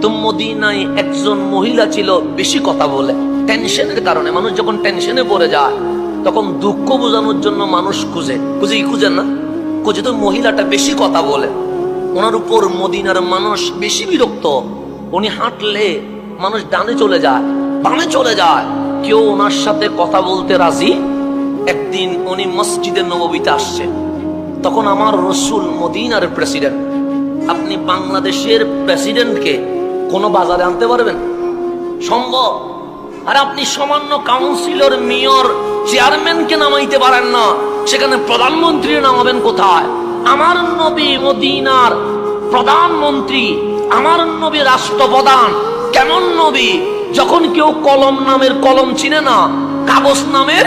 তো মদিনায় একজন মহিলা ছিল, বেশি কথা বলে, টেনশনের কারণে। মানুষ যখন টেনশনে পড়ে যায় তখন দুঃখ বোঝানোর জন্য মানুষ খুঁজে না, তো মহিলাটা বেশি কথা বলে। ওনার উপর মদিনার মানুষ বেশি বিরক্ত। উনি হাঁটলে মানুষ ডানে চলে যায়, বামে চলে যায়, কেউ ওনার সাথে কথা বলতে রাজি। একদিন উনি মসজিদে নববীতে আসছে, তখন আমার রসুল মদিনার প্রেসিডেন্ট। আপনি বাংলাদেশের প্রেসিডেন্টকে কোনো বাজারে আনতে পারবেন? সম্ভব? আর আপনি সামান্য কাউন্সিলর, মেয়র, চেয়ারম্যানকে নামাইতে পারেন না, সেখানে প্রধানমন্ত্রী নামাবেন কোথায়? আমার নবী মদিনার প্রধানমন্ত্রী, আমার নবী রাষ্ট্রপ্রধান। কেমন নবী? যখন কেউ কলম নামের কলম চিনে না, কাগজ নামের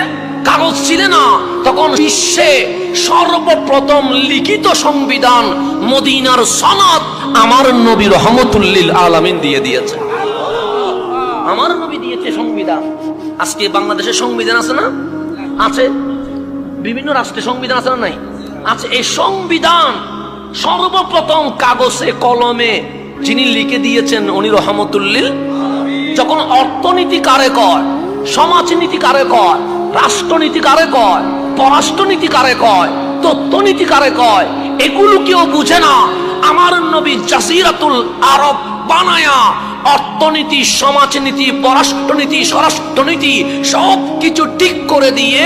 কাগজ চিনে না, তখন বিশ্বে সর্বপ্রথম লিখিত সংবিধান মদিনার সনদ আমার নবী রহমতুল লিল আলামিন দিয়ে দিয়েছে। আমার নবী দিয়েছে সংবিধান। আজকে বাংলাদেশের সংবিধান আছে না? আছে। বিভিন্ন রাষ্ট্রের সংবিধান আছে না? নাই, আছে। এই সংবিধান সর্বপ্রথম কাগজে কলমে যিনি লিখে দিয়েছেন উনি রহমতুল লিল। যখন অর্থনীতি কারে কয়, সমাজনীতি কারে কয়, রাষ্ট্রনীতি কারে কয়, পররাষ্ট্রনীতি কারে কয়, তথ্যনীতি কারে কয়, এগুলো কেউ বুঝে না। আমার নবী জাজিরাতুল আরব বানায়া অর্থনীতি, সমাজনীতি, পররাষ্ট্রনীতি, স্বরাষ্ট্রনীতি সব কিছু ঠিক করে দিয়ে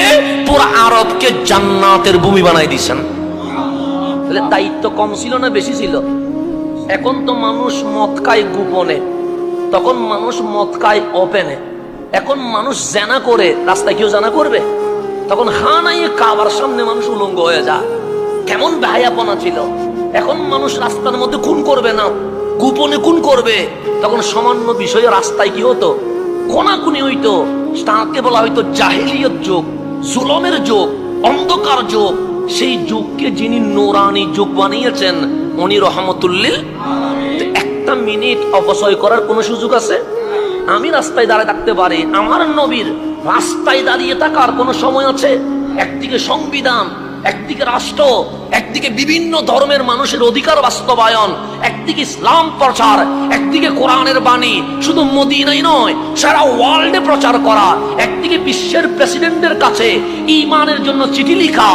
পুরো আরবকে জান্নাতের ভূমি বানাই দিয়েছেন। তাহলে দায়িত্ব কম ছিল না বেশি ছিল? এখন তো মানুষ মদ খায় গোপনে, তখন মানুষ মদ খায় ওপেনে। এখন মানুষ জানা করে, রাস্তায় কেউ জানা করবে? তখন হানাই কাবার সামনে মানুষ উলঙ্গ হয়ে যায়। কেমন ভাইয়াপনা ছিল! এখন মানুষ রাস্তার মধ্যে খুন করবে না, গোপনে খুন করবে। তখন সামান্য বিষয়ে রাস্তায় কি হতো? কোনাকুনি হইতো। তাকে বলা হইতো জাহেলিয়ত যুগ, জুলমের যুগ, অন্ধকার যুগ। সেই যুগকে যিনি নোরানি যুগ বানিয়েছেন উনি রহমতুল লিল। একটা মিনিট অপচয় করার কোন সুযোগ আছে? আমি রাস্তায় দাঁড়িয়ে থাকতে পারি, আমার নবীর রাস্তায় দাঁড়িয়ে থাকার কোন সময় আছে? একদিকে সংবিধান, একদিকে রাষ্ট্র, একদিকে বিভিন্ন ধর্মের মানুষের অধিকার বাস্তবায়ন, একদিকে ইসলাম প্রচার, একদিকে কোরআনের বাণী শুধু মদিনায় নয় সারা ওয়ার্ল্ডে প্রচার করা, একদিকে বিশ্বের প্রেসিডেন্টের কাছে ঈমানের জন্য চিঠি লেখা।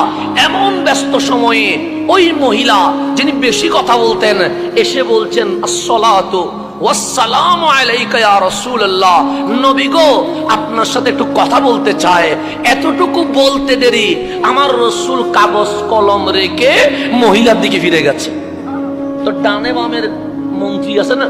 এমন ব্যস্ত সময়ে ওই মহিলা যিনি বেশি কথা বলতেন এসে বলছেন, আসসালাতু ওয়াসসালামু আলাইকা ইয়া রাসূলুল্লাহ, নবী গো আপনার সাথে একটু কথা বলতে চায়। এতটুকু বলতে দেরি আমার রসুল কাগজ কলম রেখে মহিলার দিকে ফিরে গেছে। তো ডানে বামের মন্ত্রী আছে না,